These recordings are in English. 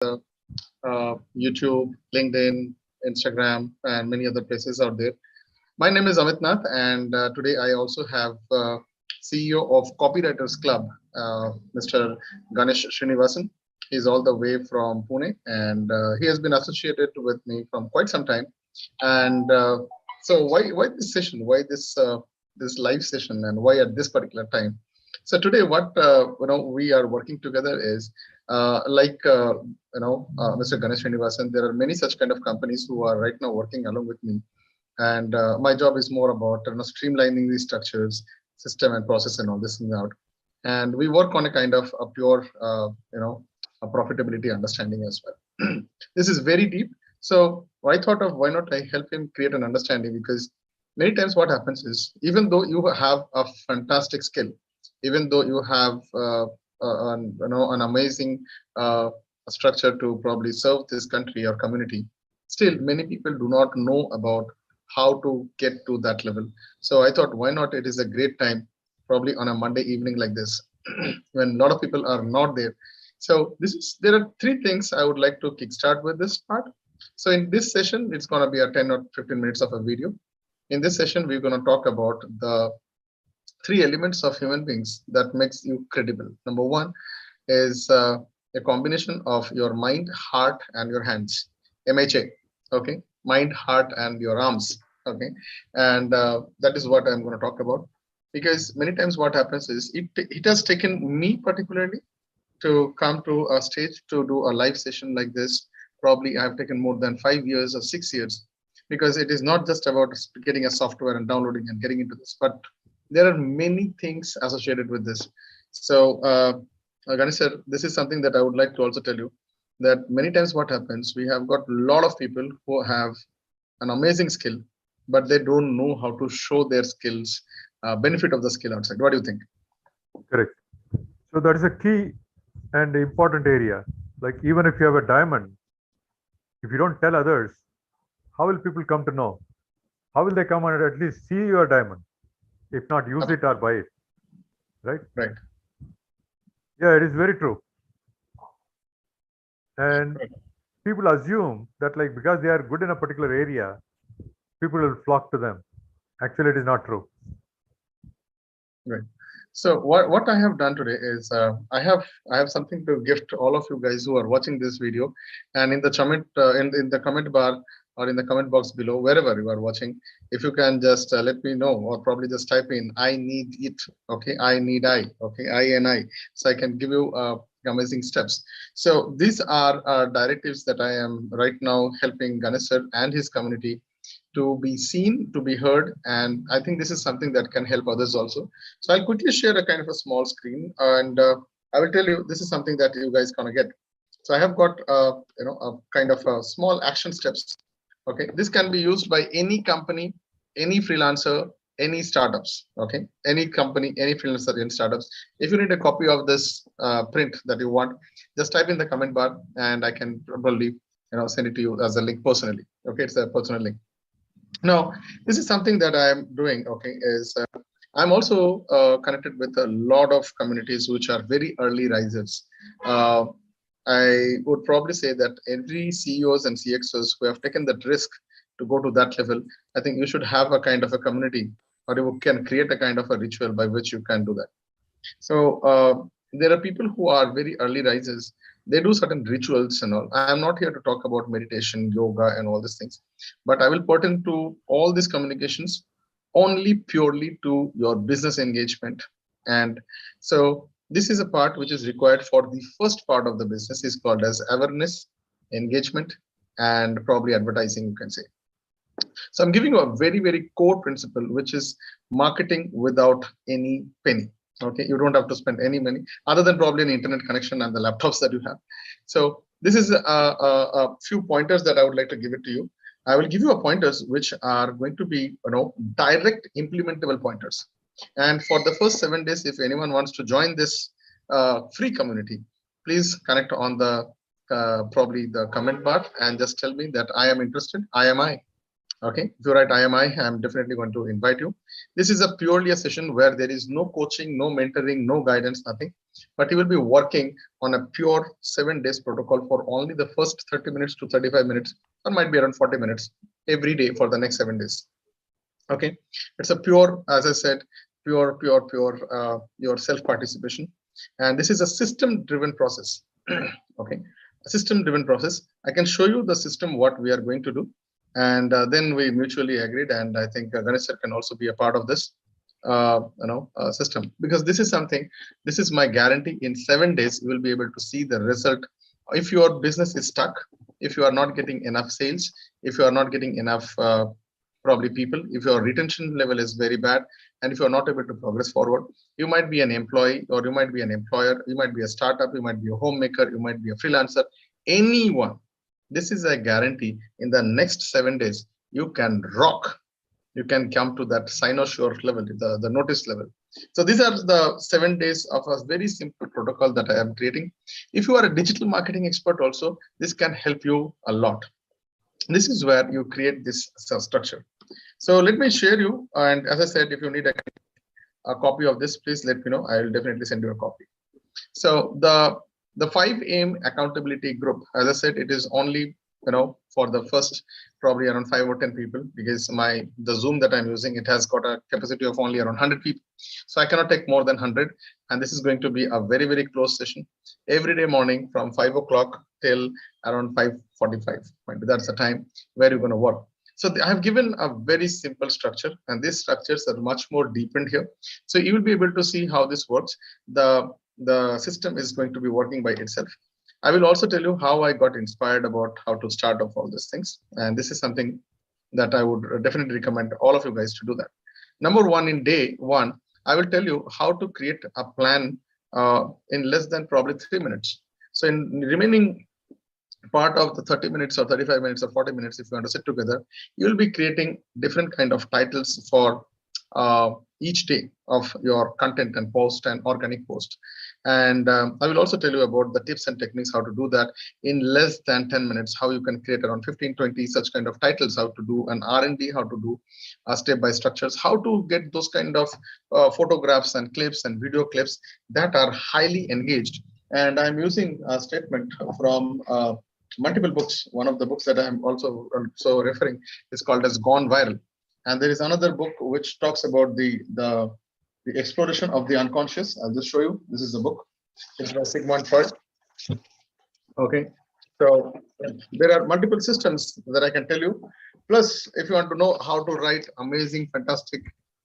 YouTube, LinkedIn, Instagram, and many other places out there. My name is AMITNATH, and today I also have CEO of Copywriters Club, Mr. Ganesh Srinivasan. He's all the way from Pune, and he has been associated with me from quite some time. And so, why this session? Why this live session, and why at this particular time? So today, what we are working together is Mr. Ganesh Srinivasan. There are many such kind of companies who are right now working along with me, and my job is more about streamlining these structures, system, and process, and all this thing out. And we work on a kind of a pure, a profitability understanding as well. This is very deep. So I thought of why not I help him create an understanding, because many times what happens is, even though you have a fantastic skill, even though you have an amazing structure to probably serve this country or community, still many people do not know about how to get to that level. So I thought, why not? It is a great time, probably on a Monday evening like this, when a lot of people are not there. So there are three things I would like to kickstart with this part. So in this session, it's going to be a 10 or 15 minutes of a video. In this session, we're going to talk about the three elements of human beings that makes you credible. Number one is a combination of your mind, heart, and your hands. MHA. Okay, mind, heart, and your arms. Okay, and that is what I'm going to talk about, because many times what happens is it has taken me particularly to come to a stage to do a live session like this. Probably I have taken more than 5 years or 6 years, because it is not just about getting a software and downloading and getting into this, but there are many things associated with this. So Ganesh sir, this is something that I would like to also tell you, that many times what happens, we have got a lot of people who have an amazing skill, but they don't know how to show their skills, benefit of the skill outside. What do you think? Correct. So that is a key and important area. Like, even if you have a diamond, if you don't tell others, how will people come to know? How will they come and at least see your diamond, if not use it or buy it? Right? Right. Yeah, it is very true. And people assume that, like, because they are good in a particular area, people will flock to them. Actually, it is not true. Right. So what I have done today is I have something to gift all of you guys who are watching this video, and in the comment in the comment bar or in the comment box below, wherever you are watching, if you can just let me know, or probably just type in "I need it." Okay, I need Okay, I and I, so I can give you amazing steps. So these are directives that I am right now helping Ganesh sir and his community to be seen, to be heard, and I think this is something that can help others also. So I'll quickly share a kind of a small screen, and I will tell you this is something that you guys gonna get. So I have got a kind of a small action steps. Okay, this can be used by any company, any freelancer, any startups. Okay, any company, any freelancer, any startups. If you need a copy of this print that you want, just type in the comment bar, and I can probably send it to you as a link personally. Okay, it's a personal link. Now, this is something that I'm doing. Okay, is I'm also connected with a lot of communities which are very early risers. Uh, I would probably say that every CEOs and CXOs who have taken that risk to go to that level, I think you should have a kind of a community, or you can create a kind of a ritual by which you can do that. So there are people who are very early risers. They do certain rituals and all. I am not here to talk about meditation, yoga, and all these things, but I will pertain to all these communications only purely to your business engagement. And so this is a part which is required for the first part of the business, is called as awareness, engagement, and probably advertising, you can say. So I'm giving you a very, very core principle, which is marketing without any penny. Okay, you don't have to spend any money other than probably an internet connection and the laptops that you have. So this is a few pointers that I would like to give it to you. I will give you a pointers which are going to be direct implementable pointers. And for the first 7 days, if anyone wants to join this free community, please connect on the probably the comment bar and just tell me that I am interested. I am I. Okay, if you write IMI, I'm definitely going to invite you. This is a purely a session where there is no coaching, no mentoring, no guidance, nothing. but he will be working on a pure 7 days protocol for only the first 30 minutes to 35 minutes, or might be around 40 minutes every day for the next 7 days. Okay, it's a pure, as I said, pure your self participation, and this is a system driven process. Okay, a system driven process. I can show you the system what we are going to do, and then we mutually agreed, and I think Ganesh sir can also be a part of this system, because this is something, this is my guarantee. In 7 days you will be able to see the result. If your business is stuck, if you are not getting enough sales, if you are not getting enough probably people, if your retention level is very bad, and if you're not able to progress forward, you might be an employee, or you might be an employer, you might be a startup, you might be a homemaker, you might be a freelancer, anyone. This is a guarantee. In the next 7 days you can rock, you can come to that cynosure level, the notice level. So these are the 7 days of a very simple protocol that I am creating. If you are a digital marketing expert also, this can help you a lot. This is where you create this structure. So let me share you, and as I said, if you need a copy of this, please let me know. I will definitely send you a copy. So the 5 AM accountability group, as I said, it is only for the first probably around 5 or 10 people, because the Zoom that I'm using, it has got a capacity of only around 100 people, so I cannot take more than 100. And this is going to be a very, very close session every day morning from 5 o'clock till around 5:45. That's the time where you're going to work. So I have given a very simple structure, and these structures are much more deepened here. So you will be able to see how this works. The system is going to be working by itself. I will also tell you how I got inspired about how to start off all these things. And this is something that I would definitely recommend all of you guys to do that. Number one, in day one, I will tell you how to create a plan in less than probably 3 minutes. So in remaining part of the 30 minutes or 35 minutes or 40 minutes, if you want to sit together, you will be creating different kind of titles for each day of your content and post and organic post. And I will also tell you about the tips and techniques how to do that in less than 10 minutes, how you can create around 15-20 such kind of titles, how to do an R&D, how to do step-by structures, how to get those kind of photographs and clips and video clips that are highly engaged. And I'm using a statement from multiple books. One of the books that I'm also referring is called as Gone Viral. And there is another book which talks about the exploration of the unconscious. I'll just show you. This is the book. It's by Sigmund Freud. Okay. So there are multiple systems that I can tell you. Plus, if you want to know how to write amazing, fantastic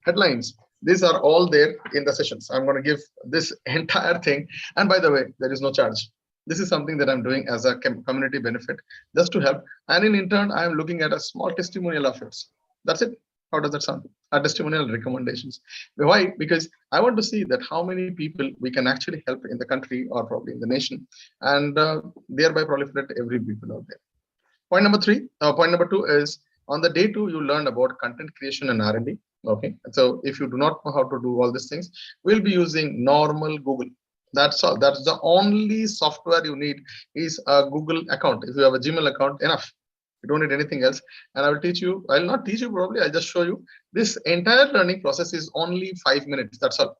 headlines, these are all there in the sessions. I'm going to give this entire thing. And by the way, there is no charge. This is something that I'm doing as a community benefit, just to help. And in turn, I'm looking at a small testimonial of it. That's it. How does that sound? Our testimonial recommendations. Why? Because I want to see that how many people we can actually help in the country or probably in the nation, and thereby proliferate every people out there. Point number two is on the day two, you learn about content creation and R&D. Okay. So if you do not know how to do all these things, we'll be using normal Google. That's all. That's the only software you need is a Google account. If you have a Gmail account, enough. You don't need anything else. And I will teach you. I'll not teach you probably. I'll just show you. This entire learning process is only 5 minutes. That's all.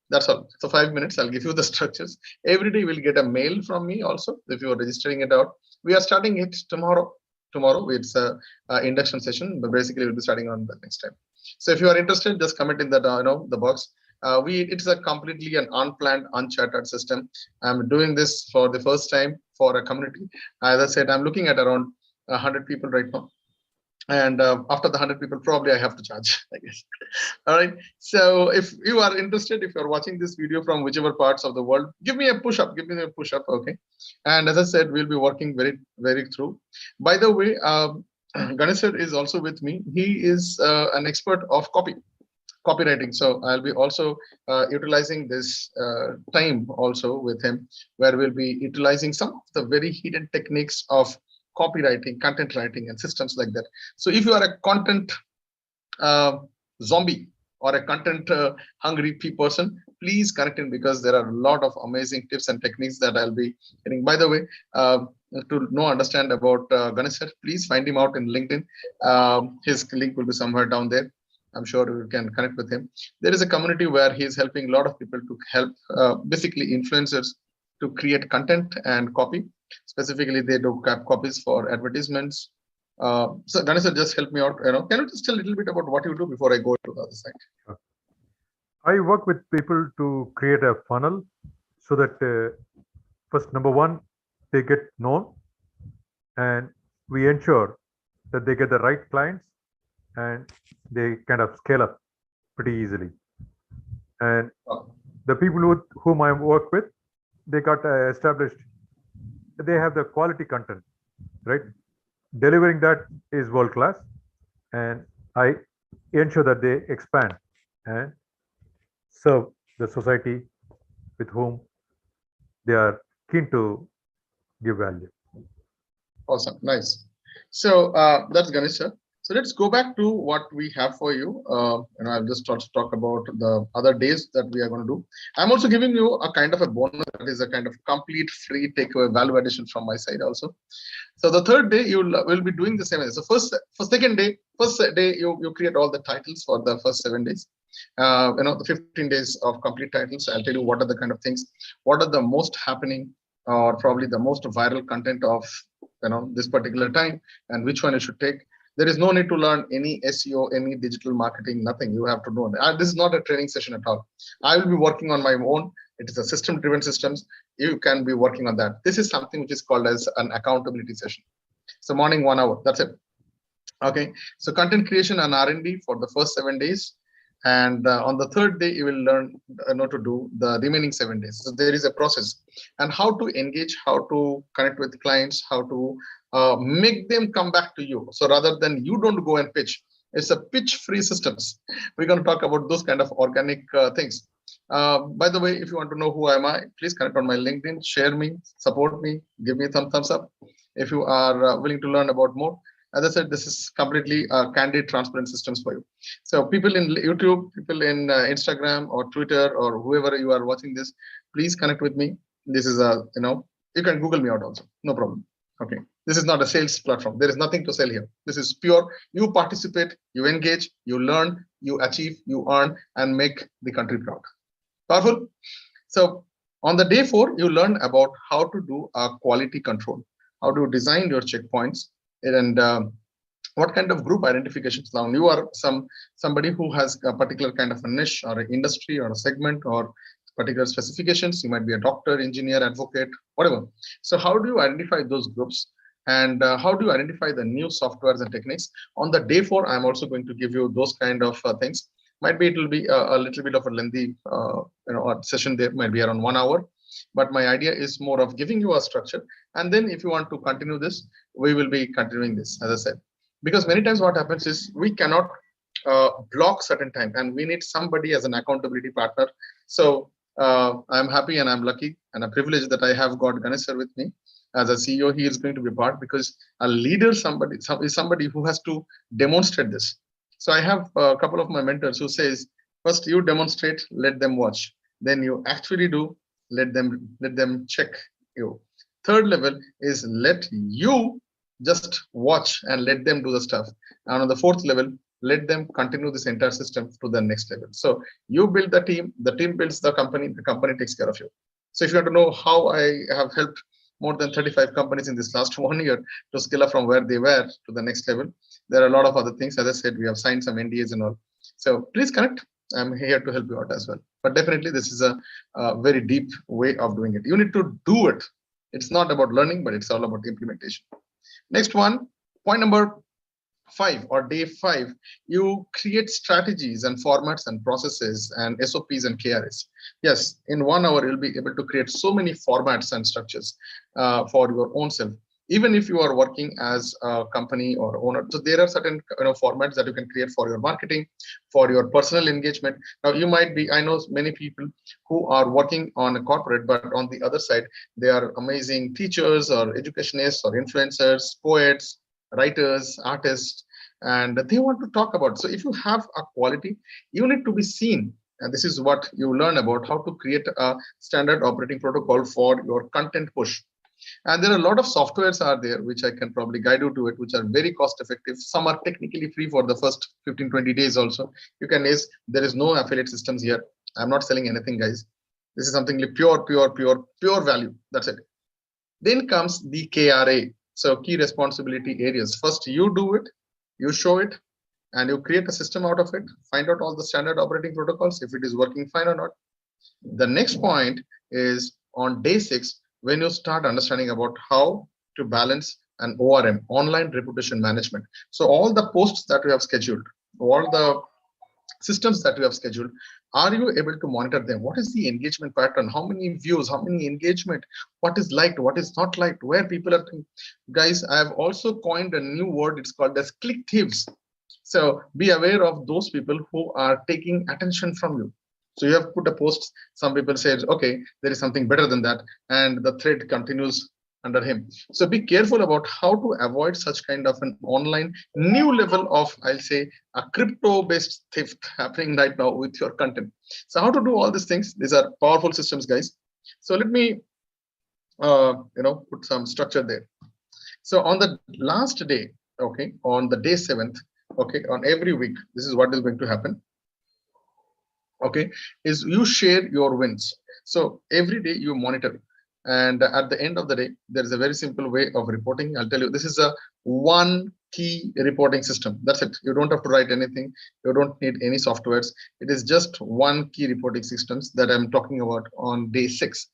That's all. So 5 minutes. I'll give you the structures. Every day you will get a mail from me also if you are registering it out. We are starting it tomorrow. Tomorrow it's a induction session, but basically we'll be starting on the next time. So if you are interested, just comment in that the box. It's a completely an unplanned, uncharted system. I'm doing this for the first time for a community. As I said, I'm looking at around 100 people right now. And after the 100 people, probably I have to charge, I guess. All right. So if you are interested, if you're watching this video from whichever parts of the world, give me a push up. Give me a push up. Okay. And as I said, we'll be working very, very through. By the way, Ganesh sir is also with me. He is an expert of copywriting. So I'll be also utilizing this time also with him, where we'll be utilizing some of the very hidden techniques of copywriting, content writing, and systems like that. So if you are a content zombie or a content hungry person, please connect in, because there are a lot of amazing tips and techniques that I'll be getting. By the way, to understand about Ganesh sir, please find him out in LinkedIn. His link will be somewhere down there. I'm sure you can connect with him. There is a community where he is helping a lot of people to help basically influencers to create content and copy. Specifically, they do copies for advertisements. So Ganesh, just help me out. Can you just tell a little bit about what you do before I go to the other side? I work with people to create a funnel so that first, number one, they get known, and we ensure that they get the right clients and they kind of scale up pretty easily. And the people with whom I work with, they got established, they have the quality content, right? Delivering that is world class, and I ensure that they expand and serve the society with whom they are keen to give value. Awesome, nice. So that's Ganesh sir. So let's go back to what we have for you. I've just started to talk about the other days that we are going to do. I'm also giving you a kind of a bonus that is a kind of complete free takeaway value addition from my side also. So the third day you will be doing the same. So first day you create all the titles for the first 7 days. The 15 days of complete titles. I'll tell you what are the kind of things, what are the most happening or probably the most viral content of this particular time, and which one you should take. There is no need to learn any SEO, any digital marketing, nothing. You have to know. This is not a training session at all. I will be working on my own. It is a system-driven systems. You can be working on that. This is something which is called as an accountability session. So morning 1 hour. That's it. Okay. So content creation and R&D for the first 7 days. And on the third day, you will learn to do the remaining 7 days. So there is a process and how to engage, how to connect with clients, how to make them come back to you. So rather than you don't go and pitch, it's a pitch-free systems. We're going to talk about those kind of organic things. By the way, if you want to know who am I, please connect on my LinkedIn, share me, support me, give me a thumbs up. If you are willing to learn about more, as I said, this is completely candid, transparent systems for you. So people in YouTube, people in Instagram or Twitter or whoever you are watching this, please connect with me. This is you can Google me out also, no problem. Okay, this is not a sales platform. There is nothing to sell here. This is pure. You participate, you engage, you learn, you achieve, you earn, and make the country proud. Powerful. So on the day 4, you learn about how to do a quality control, how to design your checkpoints, and what kind of group identifications. Now you are somebody who has a particular kind of a niche or an industry or a segment or particular specifications. You might be a doctor, engineer, advocate, whatever. So how do you identify those groups, and how do you identify the new softwares and techniques? On the day 4, I'm also going to give you those kind of things. Might be it will be a little bit of a lengthy session. There might be around 1 hour, but my idea is more of giving you a structure. And then if you want to continue this, we will be continuing this, as I said, because many times what happens is we cannot block certain time, and we need somebody as an accountability partner. So I'm happy and I'm lucky and a privilege that I have got Ganesh sir with me as a CEO. He is going to be part, because a leader is somebody who has to demonstrate this. So I have a couple of my mentors who says, first you demonstrate, let them watch, then you actually do, let them check you. Third level is let you just watch and let them do the stuff. And on the fourth level, let them continue this entire system to the next level. So you build the team builds the company takes care of you. So if you want to know how I have helped more than 35 companies in this last 1 year to scale up from where they were to the next level, there are a lot of other things. As I said, we have signed some NDAs and all. So please connect. I'm here to help you out as well. But definitely, this is a very deep way of doing it. You need to do it. It's not about learning, but it's all about implementation. Next one, point number 5 or day 5, you create strategies and formats and processes and SOPs and KRS. Yes, in 1 hour, you'll be able to create so many formats and structures for your own self. Even if you are working as a company or owner, so there are certain formats that you can create for your marketing, for your personal engagement. Now you might be, I know many people who are working on a corporate, but on the other side, they are amazing teachers or educationists or influencers, poets, writers, artists, and they want to talk about. So if you have a quality, you need to be seen. And this is what you learn about how to create a standard operating protocol for your content push. And there are a lot of softwares are there, which I can probably guide you to it, which are very cost effective. Some are technically free for the first 15-20 days also. You can use, there is no affiliate systems here. I'm not selling anything, guys. This is something pure value. That's it. Then comes the KRA. So key responsibility areas. First, you do it, you show it, and you create a system out of it. Find out all the standard operating protocols, if it is working fine or not. The next point is on day 6, when you start understanding about how to balance an ORM, online reputation management. So all the posts that we have scheduled, all the systems that we have scheduled, are you able to monitor them? What is the engagement pattern? How many views, how many engagement, what is liked, what is not liked, where people are. Guys, I have also coined a new word. It's called as click thieves. So be aware of those people who are taking attention from you. So you have put a post, some people said, okay, there is something better than that, and the thread continues under him. So be careful about how to avoid such kind of an online new level of, I'll say, a crypto based theft happening right now with your content. So how to do all these things? These are powerful systems, guys. So let me put some structure there. So on the last day, okay, on the day 7th, okay, on every week, this is what is going to happen. Okay, is you share your wins. So every day you monitor, and at the end of the day, there is a very simple way of reporting. I'll tell you, this is a one key reporting system. That's it. You don't have to write anything. You don't need any softwares. It is just one key reporting systems that I'm talking about on day 6.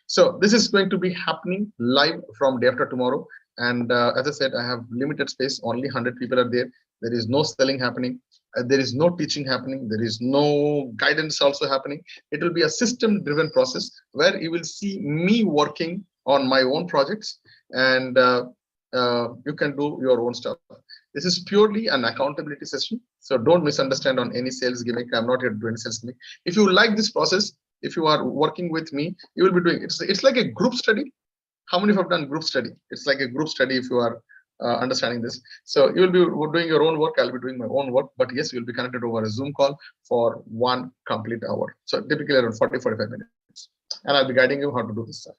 So this is going to be happening live from day after tomorrow. And as I said, I have limited space. Only 100 people are there. There is no selling happening. There is no teaching happening. There is no guidance also happening. It will be a system-driven process where you will see me working on my own projects, and you can do your own stuff. This is purely an accountability session. So don't misunderstand on any sales gimmick. I'm not here to do any sales gimmick. If you like this process, if you are working with me, you will be doing it. It's like a group study. How many have done group study? It's like a group study if you are understanding this. So you will be doing your own work. I'll be doing my own work. But yes, you'll be connected over a Zoom call for 1 complete hour. So typically around 40-45 minutes. And I'll be guiding you how to do this stuff.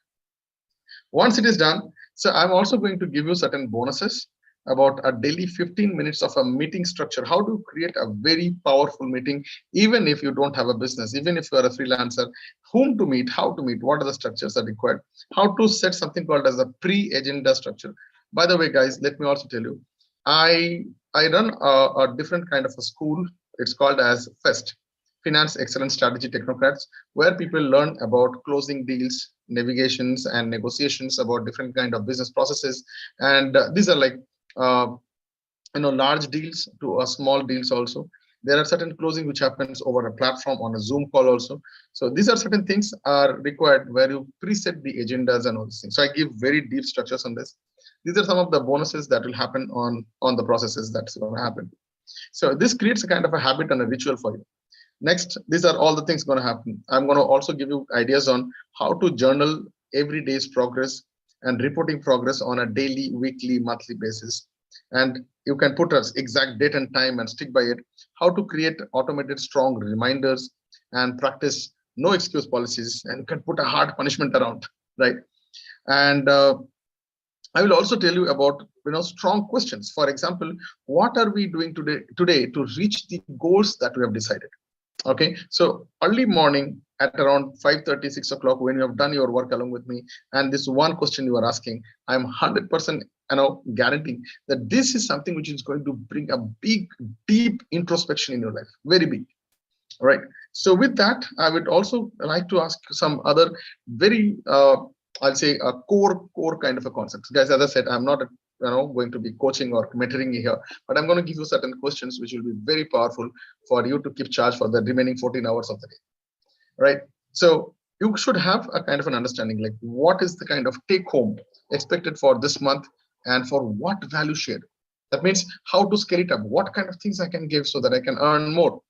Once it is done, so I'm also going to give you certain bonuses about a daily 15 minutes of a meeting structure, how to create a very powerful meeting, even if you don't have a business, even if you are a freelancer, whom to meet, how to meet, what are the structures that are required, how to set something called as a pre-agenda structure. By the way, guys, let me also tell you, I run a different kind of a school. It's called as FEST, Finance Excellence Strategy Technocrats, where people learn about closing deals, navigations, and negotiations about different kind of business processes. And these are like large deals to small deals also. There are certain closing which happens over a platform on a Zoom call also. So these are certain things are required where you preset the agendas and all these things. So I give very deep structures on this. These are some of the bonuses that will happen on the processes that's going to happen. So this creates a kind of a habit and a ritual for you. Next, these are all the things going to happen. I'm going to also give you ideas on how to journal every day's progress and reporting progress on a daily, weekly, monthly basis. And you can put an exact date and time and stick by it. How to create automated strong reminders and practice no excuse policies, and you can put a hard punishment around, right? And I will also tell you about strong questions. For example, what are we doing today to reach the goals that we have decided? Okay, so early morning at around 5:30, 6 o'clock, when you have done your work along with me, and this one question you are asking, I'm 100% guaranteeing that this is something which is going to bring a big, deep introspection in your life, very big. All right. So with that, I would also like to ask some other very, I'll say, a core kind of a concepts. Guys, as I said, I'm not going to be coaching or mentoring here, but I'm going to give you certain questions which will be very powerful for you to keep charge for the remaining 14 hours of the day. Right. So you should have a kind of an understanding, like what is the kind of take home expected for this month and for what value share. That means how to scale it up, what kind of things I can give so that I can earn more.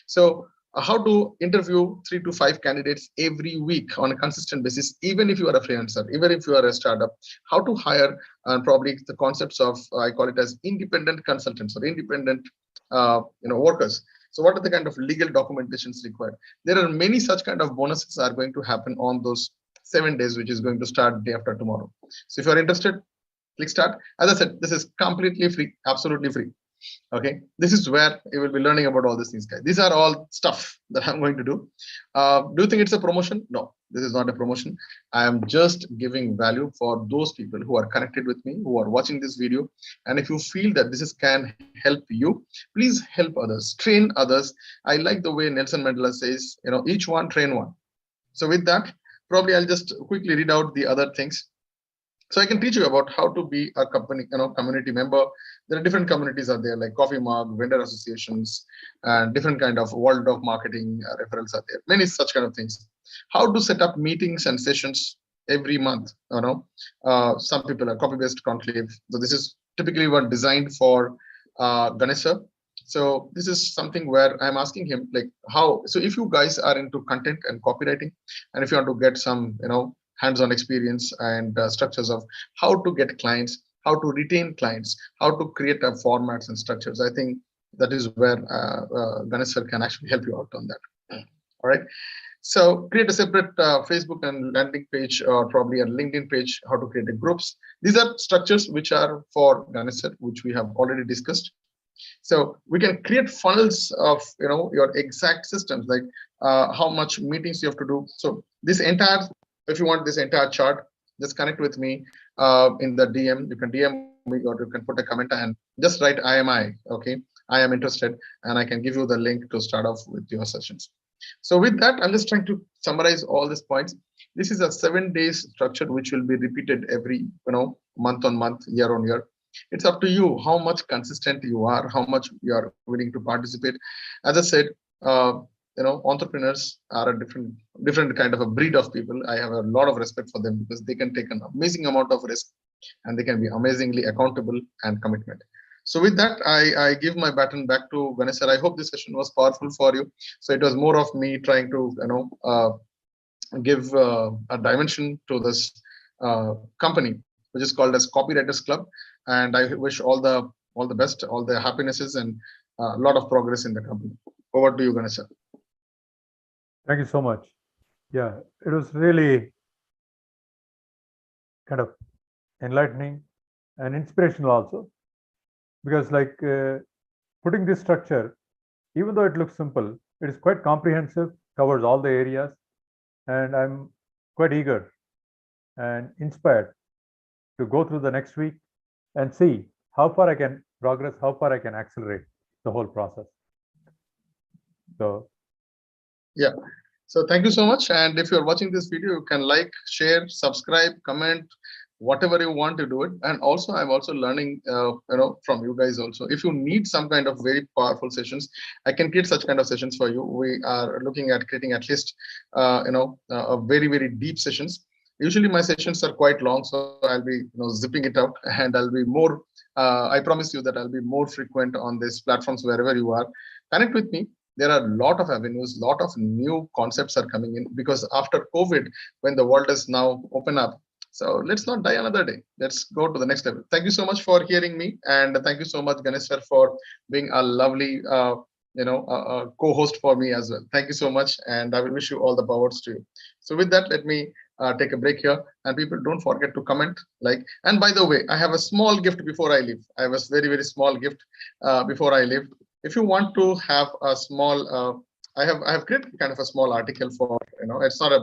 So how to interview 3 to 5 candidates every week on a consistent basis, even if you are a freelancer, even if you are a startup. How to hire, probably the concepts of, I call it as independent consultants or independent workers. So what are the kind of legal documentations required? There are many such kind of bonuses are going to happen on those 7 days, which is going to start day after tomorrow. So if you're interested, click start. As I said, this is completely free, absolutely free. Okay, this is where you will be learning about all these things, guys. These are all stuff that I'm going to do. Do you think it's a promotion? No, this is not a promotion. I am just giving value for those people who are connected with me, who are watching this video. And if you feel that this is can help you, please help others, train others. I like the way Nelson Mandela says, each one train one. So with that, probably I'll just quickly read out the other things. So I can teach you about how to be a community member. There are different communities out there, like coffee mug, vendor associations, and different kind of world of marketing referrals are there. Many such kind of things. How to set up meetings and sessions every month. Some people are copy-based conclave. So this is typically one designed for Ganesha. So this is something where I'm asking him like how. So if you guys are into content and copywriting, and if you want to get some, hands-on experience and structures of how to get clients, how to retain clients, how to create formats and structures. I think that is where Ganesh sir can actually help you out on that. All right. So create a separate Facebook and landing page, or probably a LinkedIn page, how to create a groups. These are structures which are for Ganesh sir, which we have already discussed. So we can create funnels of your exact systems, like how much meetings you have to do. So this entire, if you want this entire chart, just connect with me in the DM. You can DM me, or you can put a comment and just write IMI. Okay, I am interested, and I can give you the link to start off with your sessions. So with that, I'm just trying to summarize all these points. This is a 7 days structure which will be repeated every month on month, year on year. It's up to you how much consistent you are, how much you are willing to participate. As I said, entrepreneurs are a different kind of a breed of people. I have a lot of respect for them because they can take an amazing amount of risk, and they can be amazingly accountable and commitment. So with that, I give my baton back to Ganesh sir. I hope this session was powerful for you. So it was more of me trying to give a dimension to this company, which is called as Copywriters Club. And I wish all the best, all the happinesses, and a lot of progress in the company. Over to you, Ganesh sir. Thank you so much. Yeah, it was really kind of enlightening and inspirational also, because like putting this structure, even though it looks simple, it is quite comprehensive, covers all the areas, and I'm quite eager and inspired to go through the next week and see how far I can progress, how far I can accelerate the whole process. So yeah, so thank you so much. And if you're watching this video, you can like, share, subscribe, comment, whatever you want to do it. And also I'm also learning from you guys also. If you need some kind of very powerful sessions, I can create such kind of sessions for you. We are looking at creating at least a very, very deep sessions. Usually my sessions are quite long, so I'll be zipping it out, and I'll be more I promise you that I'll be more frequent on these platforms. Wherever you are, connect with me. There are a lot of avenues, lot of new concepts are coming in, because after COVID, when the world is now open up, so let's not die another day. Let's go to the next level. Thank you so much for hearing me, and thank you so much, Ganesh sir, for being a lovely co-host for me as well. Thank you so much, and I will wish you all the powers to you. So with that, let me take a break here, and people, don't forget to comment, like, and by the way, I have a small gift before I leave. I have a very, very small gift before I leave. If you want to have a small I have created kind of a small article for, it's not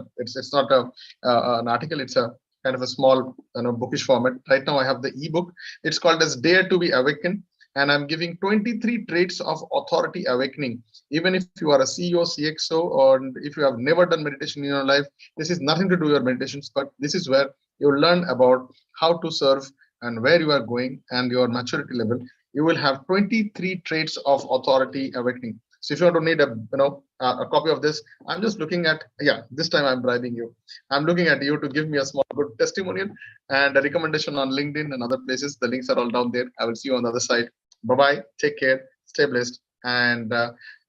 an article, it's a kind of a small bookish format. Right now I have the ebook. It's called as Dare to be Awakened, and I'm giving 23 traits of authority awakening. Even if you are a CEO, CXO, or if you have never done meditation in your life, this is nothing to do with your meditations, but this is where you learn about how to serve and where you are going and your maturity level. You will have 23 traits of authority awakening. So if you want to need a copy of this, I'm just looking at, this time I'm bribing you. I'm looking at you to give me a small good testimonial and a recommendation on LinkedIn and other places. The links are all down there. I will see you on the other side. Bye-bye. Take care. Stay blessed. And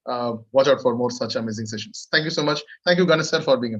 watch out for more such amazing sessions. Thank you so much. Thank you, Ganesh sir, for being a